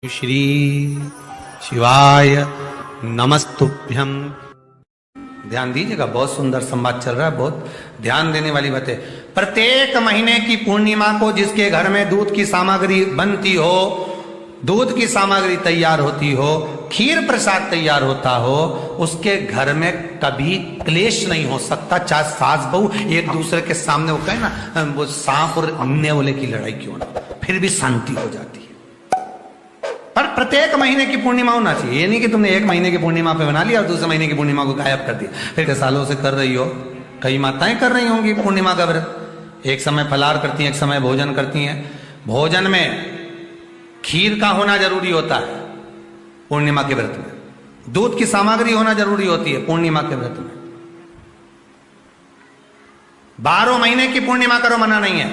श्री शिवाय नमस्तुभ्यम। ध्यान दीजिएगा, बहुत सुंदर संवाद चल रहा है, बहुत ध्यान देने वाली बात है। प्रत्येक महीने की पूर्णिमा को जिसके घर में दूध की सामग्री बनती हो, दूध की सामग्री तैयार होती हो, खीर प्रसाद तैयार होता हो, उसके घर में कभी क्लेश नहीं हो सकता। चाहे सास बहू एक दूसरे के सामने वो कहे ना, वो सांप और नेवले की लड़ाई क्यों ना, फिर भी शांति हो जाती है। पर प्रत्येक महीने की पूर्णिमा होना चाहिए। ये नहीं कि तुमने एक महीने की पूर्णिमा पे बना लिया और दूसरे महीने की पूर्णिमा को गायब कर दिया। फिर कई सालों से कर रही हो, कई माताएं कर रही होंगी पूर्णिमा का व्रत। एक समय फलाहार करती हैं, एक समय भोजन करती हैं। भोजन में खीर का होना जरूरी होता है पूर्णिमा के व्रत में, दूध की सामग्री होना जरूरी होती है पूर्णिमा के व्रत में। 12 महीने की पूर्णिमा करो, मना नहीं है।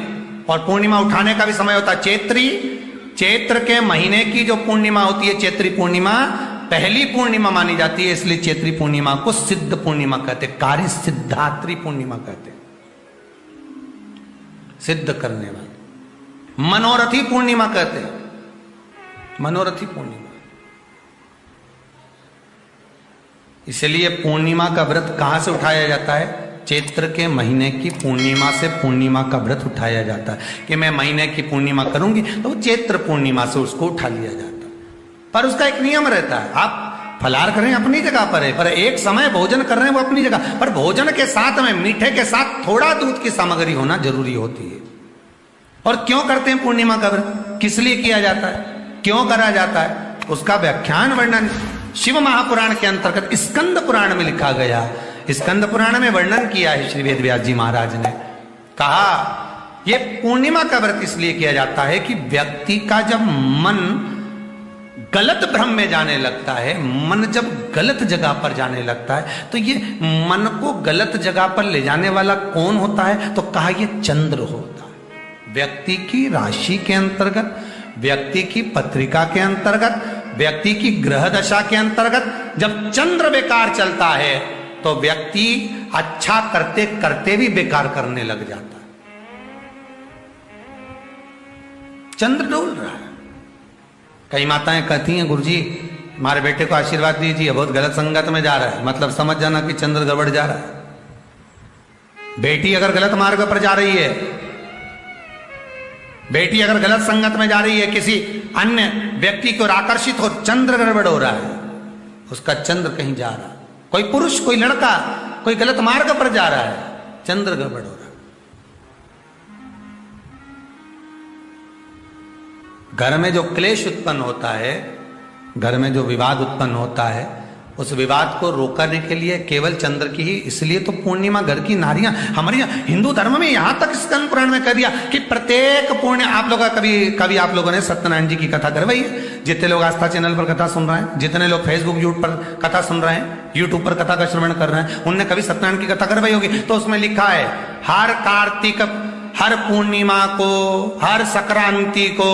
और पूर्णिमा उठाने का भी समय होता है चैत्री। चैत्र के महीने की जो पूर्णिमा होती है, चैत्री पूर्णिमा पहली पूर्णिमा मानी जाती है, इसलिए चैत्री पूर्णिमा को सिद्ध पूर्णिमा कहते, कार्य सिद्धात्री पूर्णिमा कहते, सिद्ध करने वाले। मनोरथी पूर्णिमा कहते, मनोरथी पूर्णिमा। इसलिए पूर्णिमा का व्रत कहां से उठाया जाता है? चैत्र के महीने की पूर्णिमा से पूर्णिमा का व्रत उठाया जाता है कि मैं महीने की पूर्णिमा करूंगी तो वो चैत्र पूर्णिमा से उसको उठा लिया जाता है। पर उसका एक नियम रहता है, आप फलाहार करें अपनी जगह पर है, पर एक समय भोजन कर रहे हैं वो अपनी जगह पर। भोजन के साथ में मीठे के साथ थोड़ा दूध की सामग्री होना जरूरी होती है। और क्यों करते हैं पूर्णिमा का व्रत, किस लिए किया जाता है, क्यों करा जाता है, उसका व्याख्यान वर्णन शिव महापुराण के अंतर्गत स्कंद पुराण में लिखा गया। स्कंद पुराण में वर्णन किया है श्री वेदव्यास जी महाराज ने। कहा यह पूर्णिमा का व्रत इसलिए किया जाता है कि व्यक्ति का जब मन गलत भ्रम में जाने लगता है, मन जब गलत जगह पर जाने लगता है, तो ये मन को गलत जगह पर ले जाने वाला कौन होता है? तो कहा यह चंद्र होता है। व्यक्ति की राशि के अंतर्गत, व्यक्ति की पत्रिका के अंतर्गत, व्यक्ति की ग्रह दशा के अंतर्गत जब चंद्र बेकार चलता है तो व्यक्ति अच्छा करते करते भी बेकार करने लग जाता है। चंद्र डोल रहा है। कई माताएं कहती हैं, गुरुजी हमारे बेटे को आशीर्वाद दीजिए, बहुत गलत संगत में जा रहा है। मतलब समझ जाना कि चंद्र गड़बड़ जा रहा है। बेटी अगर गलत मार्ग पर जा रही है, बेटी अगर गलत संगत में जा रही है, किसी अन्य व्यक्ति को आकर्षित हो, चंद्र गड़बड़ हो रहा है, उसका चंद्र कहीं जा रहा है। कोई पुरुष, कोई लड़का कोई गलत मार्ग पर जा रहा है, चंद्र गड़बड़ हो रहा है। घर में जो क्लेश उत्पन्न होता है, घर में जो विवाद उत्पन्न होता है, उस विवाद को रोकने के लिए केवल चंद्र की ही, इसलिए तो पूर्णिमा घर की नारियां हमारे हिंदू धर्म में यहां तक स्कंद पुराण में कह दिया कि प्रत्येक पूर्ण। आप लोग कभी आप लोगों ने सत्यनारायण जी की कथा करवाई है? जितने लोग आस्था चैनल पर कथा सुन रहे हैं, जितने लोग फेसबुक यूट्यूब पर कथा सुन रहे हैं, यूट्यूब पर कथा का श्रवण कर रहे हैं, उनने कभी सत्यनारायण की कथा करवाई होगी। तो उसमें लिखा है हर कार्तिक, हर पूर्णिमा को, हर संक्रांति को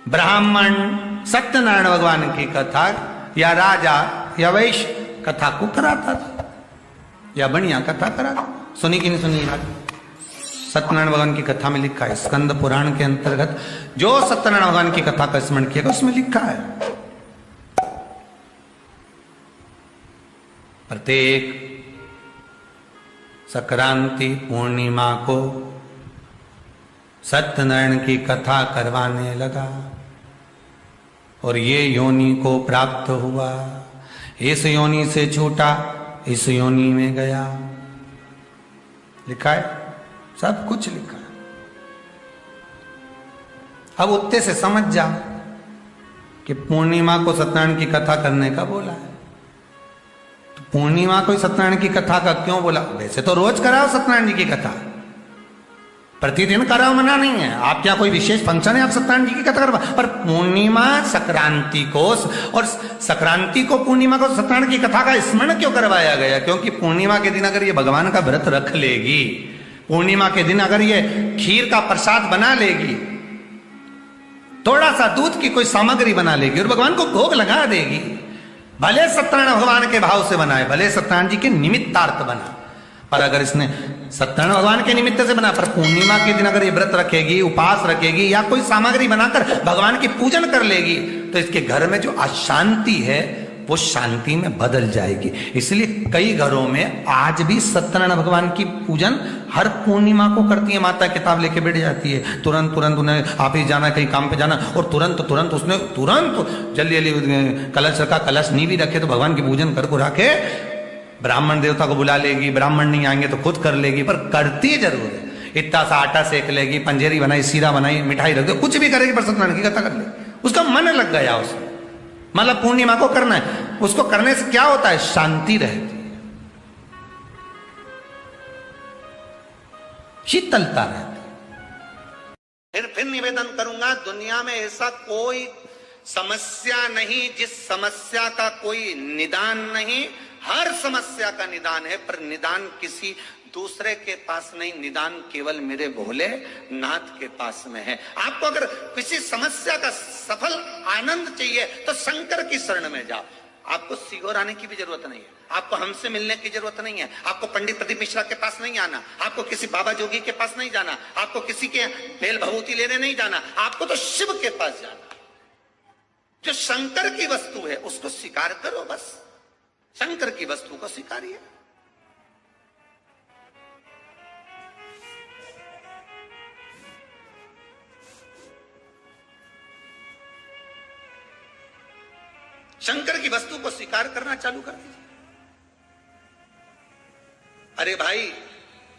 ब्राह्मण सत्यनारायण भगवान की कथा या राजा या वैश्य कथा को कराता था, या बढ़िया कथा कराता। सुनी कि नहीं सुनी? सत्यनारायण भगवान की कथा में लिखा है, स्कंद पुराण के अंतर्गत जो सत्यनारायण भगवान की कथा का स्मरण किया उसमें लिखा है प्रत्येक संक्रांति पूर्णिमा को सत्यनारायण की कथा करवाने लगा और ये योनि को प्राप्त हुआ, इस योनि से छूटा, इस योनि में गया। लिखा है, सब कुछ लिखा है। अब उत्ते से समझ जा कि पूर्णिमा को सत्यनारायण की कथा करने का बोला है। तो पूर्णिमा को सत्यनारायण की कथा का क्यों बोला? वैसे तो रोज कराओ सत्यनारायण जी की कथा, प्रतिदिन कराओ, मना नहीं है। आप क्या कोई विशेष फंक्शन है आप सत्यनारायण जी की कथा करवा? पर पूर्णिमा संक्रांति को, और संक्रांति को पूर्णिमा को सत्यनारायण की कथा का स्मरण क्यों करवाया गया? क्योंकि पूर्णिमा के दिन अगर ये भगवान का व्रत रख लेगी, पूर्णिमा के दिन अगर ये खीर का प्रसाद बना लेगी, थोड़ा सा दूध की कोई सामग्री बना लेगी और भगवान को भोग लगा देगी, भले सत्यनारायण भगवान के भाव से बनाए, भले सत्यनारायण जी के निमित्तार्थ बना, पर अगर इसने सत्यनारायण भगवान के निमित्त से बना, पर पूर्णिमा के दिन अगर ये व्रत रखेगी, उपास रखेगी या कोई सामग्री बनाकर भगवान की पूजन कर लेगी, तो इसके घर में जो अशांति है वो शांति में बदल जाएगी। इसलिए कई घरों में आज भी सत्यनारायण भगवान की पूजन हर पूर्णिमा को करती है। माता किताब लेके बैठ जाती है, तुरंत तुरंत उन्हें ऑफिस जाना, कहीं काम पे जाना, और तुरंत उसने जल्दी जल्दी कलश रखा, कलश नहीं भी रखे तो भगवान की पूजन कर को रखे, ब्राह्मण देवता को बुला लेगी, ब्राह्मण नहीं आएंगे तो खुद कर लेगी, पर करती जरूर है। इतना सा आटा सेक लेगी, पंजेरी बनाई, सीरा बनाई, मिठाई रख दो, कुछ भी करेगी पर सत्यनारायण की कथा कर ले, उसका मन लग गया उसमें। मतलब पूर्णिमा को करना है, उसको करने से क्या होता है, शांति रहती है, शीतलता रहती है। फिर निवेदन करूंगा, दुनिया में ऐसा कोई समस्या नहीं जिस समस्या का कोई निदान नहीं। हर समस्या का निदान है, पर निदान किसी दूसरे के पास नहीं, निदान केवल मेरे भोले नाथ के पास में है। आपको अगर किसी समस्या का सफल आनंद चाहिए तो शंकर की शरण में जाओ। आपको सीहोर आने की भी जरूरत नहीं है, आपको हमसे मिलने की जरूरत नहीं है, आपको पंडित प्रदीप मिश्रा के पास नहीं आना, आपको किसी बाबा जोगी के पास नहीं जाना, आपको किसी के बेल भभूति लेने नहीं जाना, आपको तो शिव के पास जाना। जो शंकर की वस्तु है उसको स्वीकार करो, बस शंकर की वस्तु को स्वीकारिए। शंकर की वस्तु को स्वीकार करना चालू कर दीजिए। अरे भाई,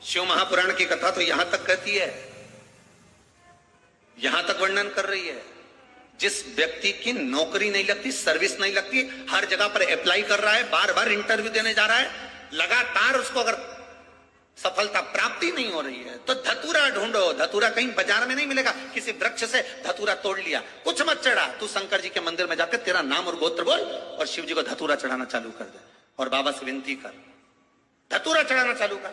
शिव महापुराण की कथा तो यहां तक कहती है, यहां तक वर्णन कर रही है, जिस व्यक्ति की नौकरी नहीं लगती, सर्विस नहीं लगती, हर जगह पर अप्लाई कर रहा है, बार बार इंटरव्यू देने जा रहा है, लगातार उसको अगर सफलता प्राप्ति नहीं हो रही है तो धतूरा ढूंढो। धतूरा कहीं बाजार में नहीं मिलेगा, किसी वृक्ष से धतूरा तोड़ लिया, कुछ मत चढ़ा, तू शंकर जी के मंदिर में जाकर तेरा नाम और गोत्र बोल और शिव जी को धतूरा चढ़ाना चालू कर दे और बाबा से विनती कर, धतूरा चढ़ाना चालू कर।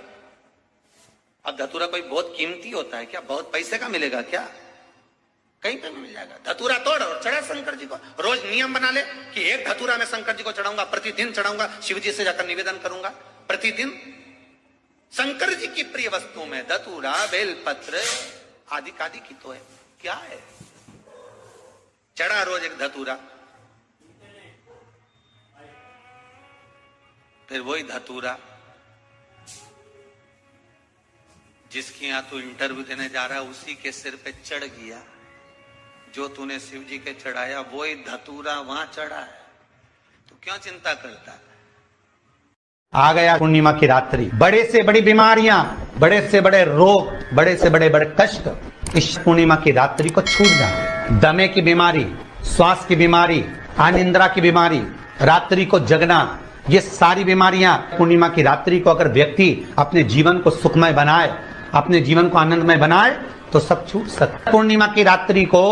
अब धतूरा कोई बहुत कीमती होता है क्या, बहुत पैसे का मिलेगा क्या, कहीं पे मिल जाएगा। धतूरा तोड़ और चढ़ा शंकर जी को। रोज नियम बना ले कि एक धतूरा मैं शंकर जी को चढ़ाऊंगा, प्रतिदिन चढ़ाऊंगा, शिव जी से जाकर निवेदन करूंगा प्रतिदिन। शंकर जी की प्रिय वस्तु में धतूरा, बेलपत्र आदि कादि की तो है, क्या है, चढ़ा रोज एक धतूरा। फिर वही धतूरा जिसके यहां तू इंटरव्यू देने जा रहा है उसी के सिर पे चढ़ गया, जो तूने शिव जी के चढ़ाया वही धतूरा वहां चढ़ा है, तो क्यों चिंता करता है। आ गया पूर्णिमा की रात्रि, बड़े से बड़ी बीमारियां, बड़े से बड़े रोग, बड़े से बड़े कष्ट इस पूर्णिमा की रात्रि को छूट जाए। दमे की बीमारी, श्वास की बीमारी, अनिद्रा की बीमारी, रात्रि को जगना, ये सारी बीमारियां पूर्णिमा की रात्रि को अगर व्यक्ति अपने जीवन को सुखमय बनाए, अपने जीवन को आनंदमय बनाए तो सब छूट सकता है। पूर्णिमा की रात्रि को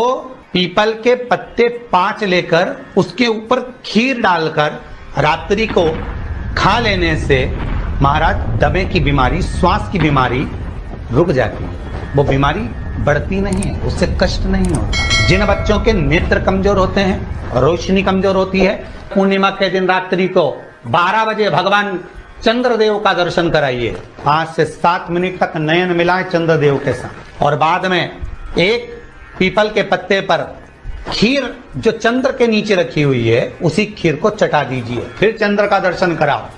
पीपल के पत्ते 5 लेकर उसके ऊपर खीर डालकर रात्रि को खा लेने से महाराज दमे की बीमारी, श्वास की बीमारी रुक जाती है, वो बीमारी बढ़ती नहीं है, उससे कष्ट नहीं होता। जिन बच्चों के नेत्र कमजोर होते हैं, रोशनी कमजोर होती है, पूर्णिमा के दिन रात्रि को 12 बजे भगवान चंद्रदेव का दर्शन कराइए। 5 से 7 मिनट तक नयन मिलाएं चंद्रदेव के साथ और बाद में एक पीपल के पत्ते पर खीर जो चंद्र के नीचे रखी हुई है उसी खीर को चटा दीजिए, फिर चंद्र का दर्शन कराओ।